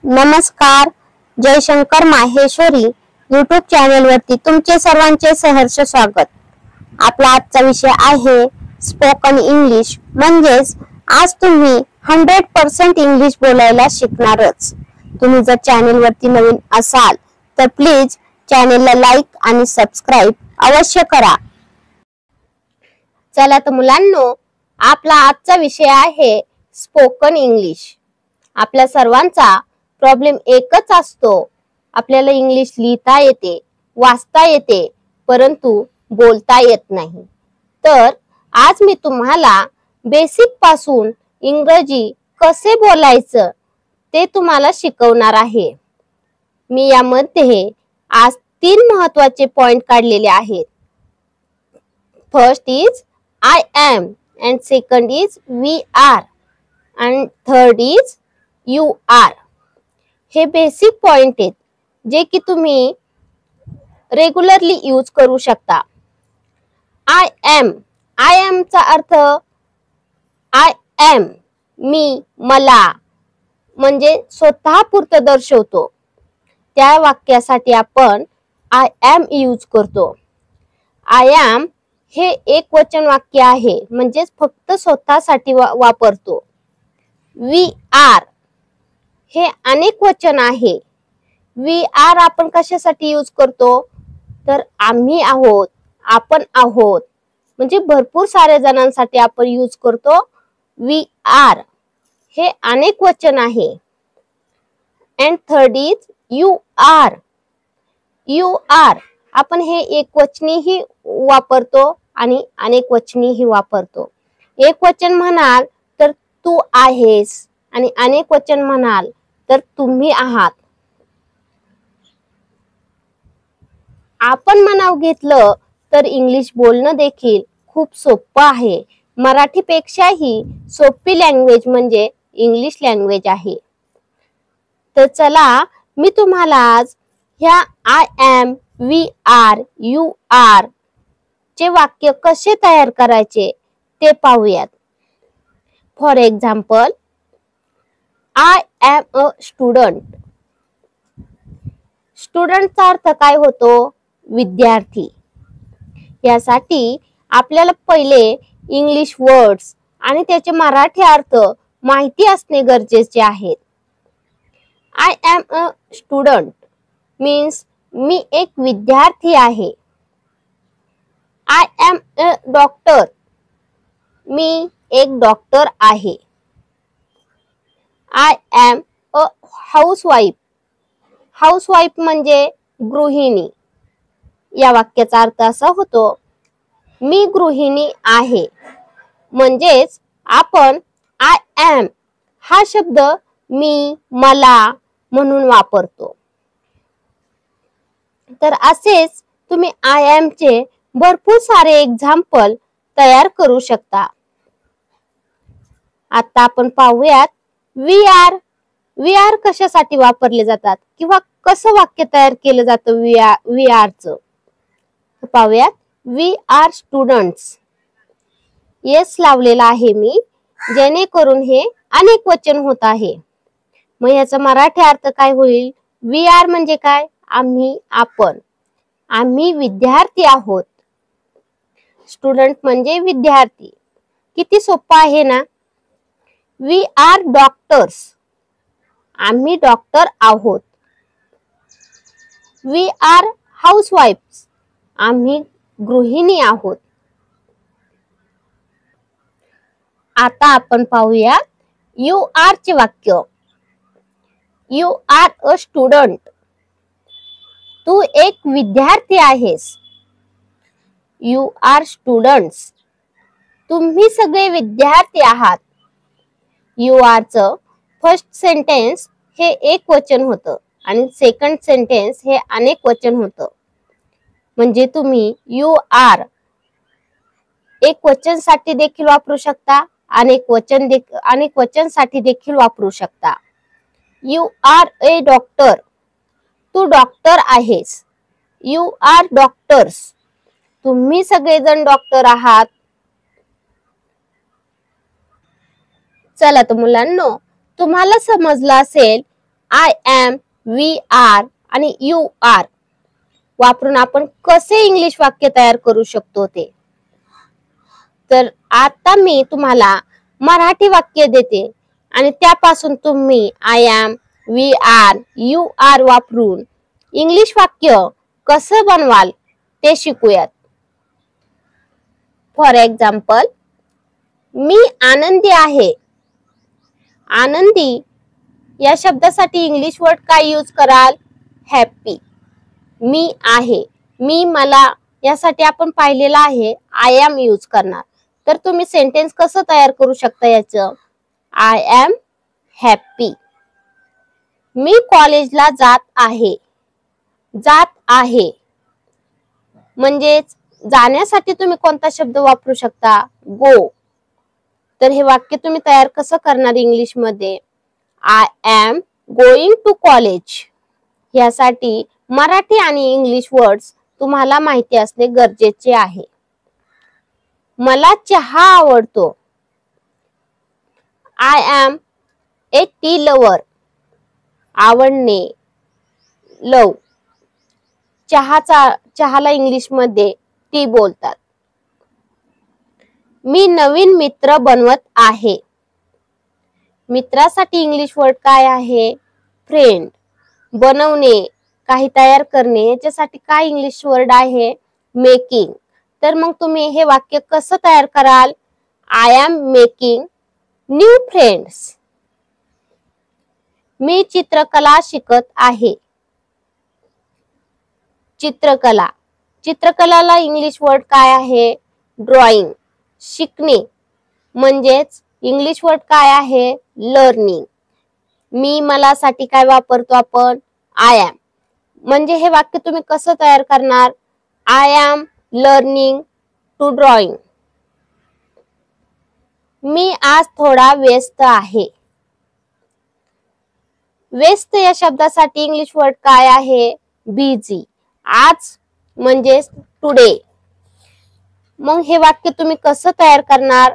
नमस्कार. Jaishankar Maheshwari YouTube channel वरती तुमचे सर्वांचे सहर्ष स्वागत. आपला आजचा विषय आहे स्पोकन इंग्लिश. म्हणजेच आज तुम्ही 100% इंग्लिश बोलायला शिकणारच. तुम्ही जर चॅनल वरती नवीन असाल तर प्लीज चॅनलला लाईक आणि सबस्क्राइब अवश्य करा. चला तर मुलांनो, आपला आजचा विषय आहे स्पोकन इंग्लिश. आपल्या सर्वांचा प्रॉब्लेम एकच असतो, आपल्याला इंग्लिश लिहिता येते, वाचता येते, परंतु बोलता येत नाही. तर आज मी तुम्हाला बेसिक पासून इंग्रजी कसे बोलायचं ते तुम्हाला शिकवणार आहे. मी यामध्ये आज 3 महत्त्वाचे पॉइंट काढलेले आहेत. First is I am and second is we are and third is you are. हे बेसिक पॉइंट आहेत जे की तुम्ही रेग्युलरली यूज करू शकता. I am चा अर्थ I am, मी, मला, म्हणजे स्वतः पुरतं दर्शवतो. त्या वाक्यासाठी आपण I am यूज करतो. I am हे एक वचन वाक्य आहे, म्हणजे फक्त स्वतःसाठी वापरतो. We are हे अनेक वचन आहे. We are आपण कशासाठी यूज करतो, तर आम्ही आहोत, आपण आहोत, म्हणजे भरपूर साऱ्या जणांसाठी आपण यूज करतो. We are हे अनेक वचन आहे. And third is you are. You are आपण हे एक वचनीही वापरतो आणि अनेक वचनीही वापरतो. एक वचन म्हणाल तर तू आहेस आणि अनेक वचन म्हणाल तर तुम्ही आहात. आपण म्हणाव घेतलं तर इंग्लिश बोलणं देखील खूप सोपं आहे. मराठीपेक्षाही सोपी लँग्वेज म्हणजे इंग्लिश लँग्वेज आहे. तर चला मी तुम्हाला आज ह्या I am, we are, you are चे वाक्य कसे तयार करायचे ते पाहूयात. For example, I am a student. स्टुडंटचा अर्थ काय होतो, विद्यार्थी. यासाठी आपल्याला पहिले इंग्लिश वर्ड्स आणि त्याचे मराठी अर्थ माहिती असणे गरजेचे आहेत. I am a student means मी एक विद्यार्थी आहे. I am a doctor मी एक डॉक्टर आहे. I am a housewife. Housewife म्हणजे गृहिणी. या वाक्याचा अर्थ असा होतो, मी गृहिणी आहे. म्हणजेच आपण I am हा शब्द मी, मला म्हणून वापरतो. तर असेच तुम्ही I am चे भरपूर सारे एक्झाम्पल तयार करू शकता. आता आपण पाहूयात we are. we are कशासाठी वापरले जातात किंवा कसं वाक्य तयार केलं जातं we are चं. पाहूयात. we are students. येस लावलेला आहे मी, जेणेकरून हे अनेक वचन होत आहे. मग याचा मराठी अर्थ काय होईल, we are म्हणजे काय, आम्ही, आपण. आम्ही विद्यार्थी आहोत. स्टुडंट म्हणजे विद्यार्थी. किती सोपं आहे ना. we are doctors. आम्ही डॉक्टर आहोत. we are housewives. आम्ही गृहिणी आहोत. आता आपण पाहूया you are चे वाक्य. you are a student. तू एक विद्यार्थी आहेस. you are students. तुम्ही सगळे विद्यार्थी आहात. you are चं फर्स्ट सेंटेन्स हे एक वचन होतं आणि सेकंड सेंटेन्स हे अनेक वचन होतं. म्हणजे तुम्ही you are एक वचन साठी देखील वापरू शकता, अनेक वचन साठी देखील वापरू शकता. you are a doctor. तू डॉक्टर आहेस. you are doctors. तुम्ही सगळेजण डॉक्टर आहात. चला तर मुलांनो, तुम्हाला समजलं असेल आय एम, वी आर आणि यू आर वापरून आपण कसे इंग्लिश वाक्य तयार करू शकतो ते. तर आता मी तुम्हाला मराठी वाक्य देते आणि त्यापासून तुम्ही I am, we are, you are वापरून इंग्लिश वाक्य कसं बनवाल ते शिकूयात. फॉर एक्झाम्पल, मी आनंदी आहे. आनंदी या शब्दासाठी इंग्लिश वर्ड काय यूज कराल? हॅपी. मी आहे, मी मला यासाठी आपण पाहिलेलं आहे आय एम यूज करणार. तर तुम्ही सेंटेन्स कसं तयार करू शकता याचं? I am happy. मी कॉलेजला जात आहे. जात आहे म्हणजेच जाण्यासाठी तुम्ही कोणता शब्द वापरू शकता? गो. तर हे वाक्य तुम्ही तयार कसं करणार इंग्लिश मध्ये? I am going to college. यासाठी मराठी आणि इंग्लिश वर्ड्स तुम्हाला माहिती असणे गरजेचे आहे. मला चहा आवडतो. I am a tea lover. आवडणे, लव. चहाला इंग्लिश मध्ये टी बोलतात. मी नवीन मित्र बनवत आहे. मित्रासाठी इंग्लिश वर्ड काय आहे? फ्रेंड. बनवणे, काही तयार करणे, याच्यासाठी काय इंग्लिश वर्ड आहे? मेकिंग. तर मग तुम्ही हे वाक्य कसं तयार कराल? I am making new friends. मी चित्रकला शिकत आहे. चित्रकला. चित्रकलाला इंग्लिश वर्ड काय आहे? ड्रॉइंग. शिकणे म्हणजेच इंग्लिश वर्ड काय आहे? लर्निंग. मी मला साठी काय वापरतो आपण? I am. म्हणजे हे वाक्य तुम्ही कसं तयार करणार? I am learning to drawing. मी आज थोडा व्यस्त आहे. व्यस्त या शब्दासाठी इंग्लिश वर्ड काय आहे? बिझी. आज म्हणजे टुडे. मग हे वाक्य तुम्ही कसं तयार करणार?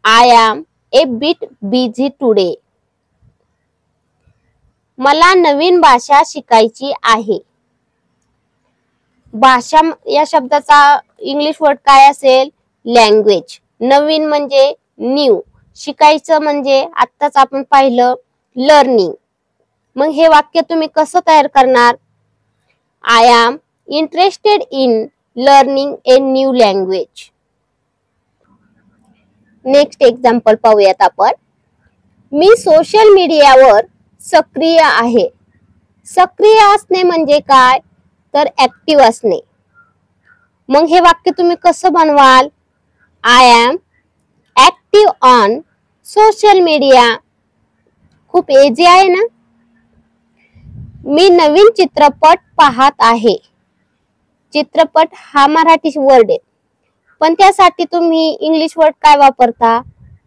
I am a bit busy today. मला नवीन भाषा शिकायची आहे. भाषा या शब्दाचा इंग्लिश वर्ड काय असेल? लँग्वेज. नवीन म्हणजे न्यू. शिकायचं म्हणजे आत्ताच आपण पाहिलं लर्निंग. मग हे वाक्य तुम्ही कसं तयार करणार? I am interested in learning a new language. Next example पाहूयात आपण. मी सोशल मीडियावर सक्रिय आहे. सक्रिय असणे म्हणजे काय? तर ऍक्टिव्ह असणे. मग हे वाक्य तुम्ही कसं बनवाल? I am active on social media. खूप इझी आहे ना? मी नवीन चित्रपट पाहत आहे. चित्रपट हा मराठी वर्ड आहे, पण त्यासाठी तुम्ही इंग्लिश वर्ड काय वापरता?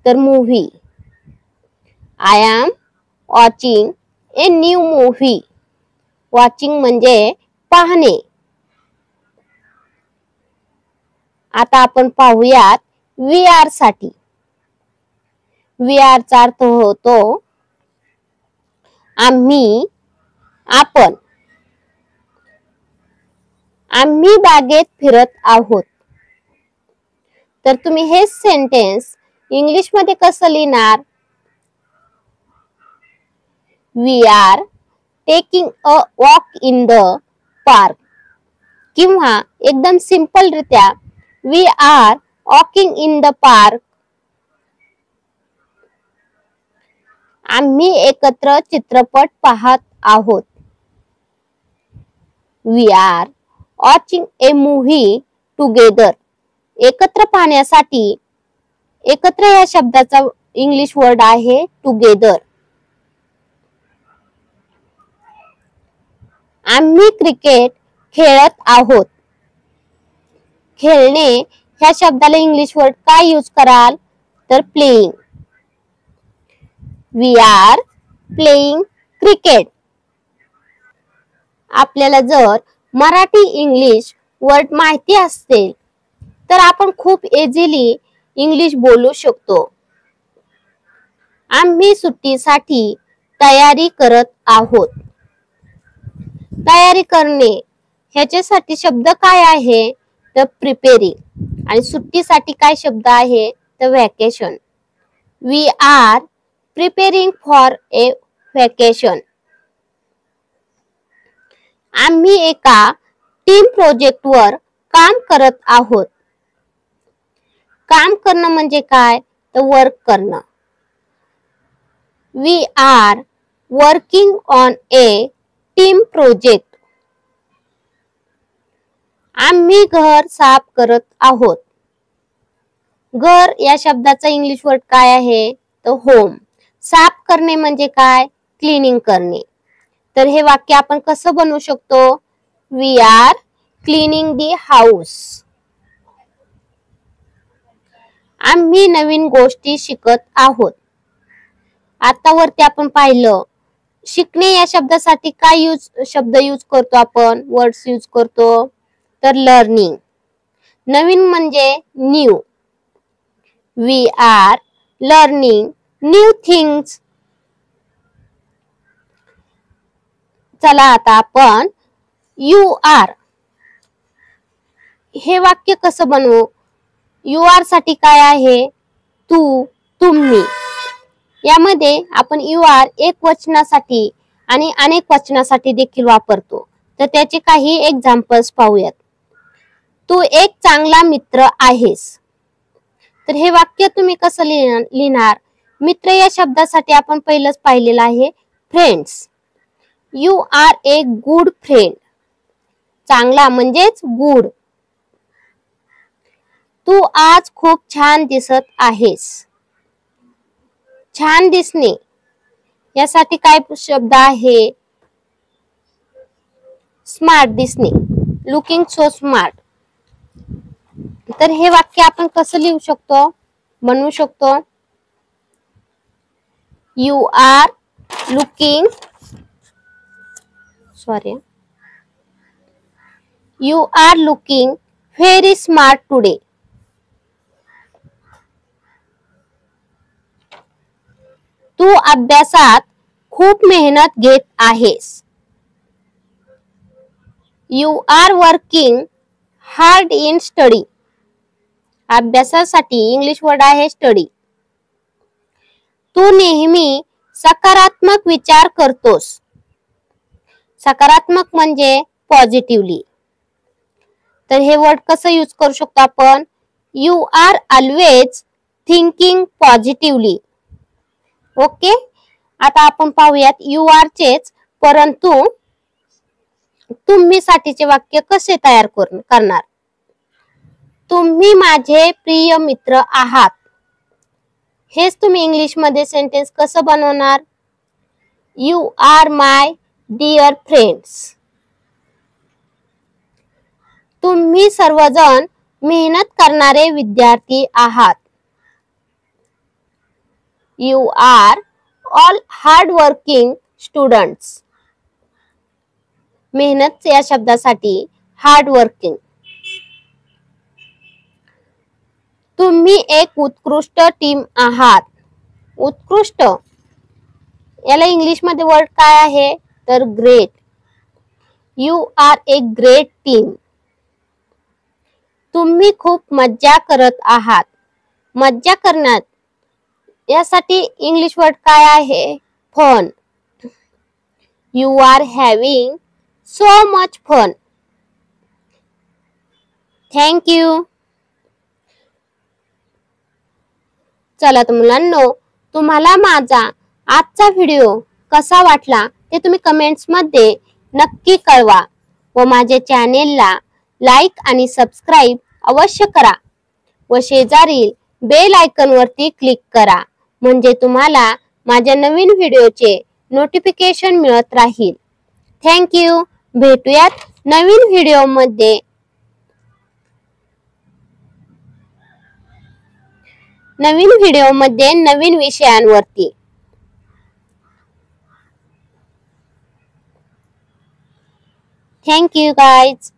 तर movie. I am watching a new movie. Watching म्हणजे पाहणे. आता आपण पाहूयात वी आर साठी. वी आर चा अर्थ होतो आम्ही, आपण. आम्ही बागेत फिरत आहोत. तर तुम्ही हे सेंटेन्स इंग्लिश मध्ये कसं लिहिणार? We are taking a walk in the park. किंवा एकदम सिंपल रित्या we are walking in the park. आम्ही एकत्र चित्रपट पाहत आहोत. We are watching a movie together. एकत्र पाहण्यासाठी एकत्र या शब्दाचा इंग्लिश वर्ड आहे टुगेदर. आम्ही क्रिकेट खेळत आहोत. खेळणे ह्या शब्दाला इंग्लिश वर्ड काय यूज कराल? तर playing. We are playing cricket. आपल्याला जर मराठी इंग्लिश वर्ड माहिती असतील तर आपण खूप इझिली इंग्लिश बोलू शकतो. आम्ही सुट्टीसाठी तयारी करत आहोत. तयारी करणे ह्याच्यासाठी शब्द काय आहे तर प्रिपेरिंग. आणि सुट्टीसाठी काय शब्द आहे तर vacation. We are preparing for a vacation. आम्ही एका टीम प्रोजेक्टवर काम करत आहोत. काम करणं म्हणजे काय तर वर्क करणं. We are working on a team project. आम्ही घर साफ करत आहोत. घर या शब्दाचा इंग्लिश वर्ड काय आहे तर होम. साफ करणे म्हणजे काय क्लिनिंग करणे. तर हे वाक्य आपण कसं बनवू शकतो we are cleaning the house. आम्ही नवीन गोष्टी शिकत आहोत. आता वरती आपण पाहिलं शिकणे या शब्दासाठी काय शब्द यूज करतो आपण वर्ड्स यूज करतो तर लर्निंग. नवीन म्हणजे new. We are learning new things. चला आता आपण यू आर हे वाक्य कसं बनवू. यू आर साठी काय आहे तू तुम्ही. यामध्ये आपण यू आर एक वचनासाठी आणि अनेक वचनासाठी देखील वापरतो. तर त्याचे काही एक्झाम्पल्स पाहूयात. तू एक चांगला मित्र आहेस. तर हे वाक्य तुम्ही कसं लिहिणार मित्र या शब्दासाठी आपण पहिलंच पाहिलेलं आहे friends. You are a good friend. चांगला म्हणजेच गुड. तू आज खूप छान दिसत आहेस. छान दिसणे यासाठी काय शब्द आहे स्मार्ट दिसणे. Looking so smart. तर हे वाक्य आपण कसं लिहू शकतो बनवू शकतो you are looking you are looking very smart today. तू अभ्यासात खूप मेहनत घेत आहेस. You are working hard in study. अभ्यासासाठी इंग्लिश वर्ड आहे स्टडी. तू नेहमी सकारात्मक विचार करतोस. सकारात्मक म्हणजे पॉझिटिव्हली. तर हे वर्ड कसं यूज करू शकतो आपण you are always thinking positively. Okay. आता आपण पाहूयात यू आर चेच परंतु तुम्ही साठीचे वाक्य कसे तयार करणार. तुम्ही माझे प्रिय मित्र आहात. हेच तुम्ही इंग्लिश मध्ये सेंटेन्स कसं बनवणार you are my dear friends. तुम्ही सर्वजण मेहनत करणारे विद्यार्थी आहात. You are all hard working students. मेहनत या शब्दासाठी हार्ड वर्किंग. तुम्ही एक उत्कृष्ट टीम आहात. उत्कृष्ट याला इंग्लिश मध्ये वर्ड काय आहे तर great. You are a great team. तुम्ही खूप मज्जा करत आहात. मज्जा करण्यात यासाठी इंग्लिश वर्ड काय आहे fun. You are having so much fun. Thank you. चला तर मुलांनो तुम्हाला माझा आजचा व्हिडिओ कसा वाटला ते तुम्ही कमेंट्स मध्ये नक्की कळवा व माझ्या चॅनेलला लाईक आणि सबस्क्राईब अवश्य करा व शेजारील बेल आयकॉन वरती क्लिक करा म्हणजे तुम्हाला माझ्या नवीन व्हिडिओचे नोटिफिकेशन मिळत राहील. Thank you. भेटूयात नवीन व्हिडिओमध्ये. नवीन विषयांवरती. Thank you guys.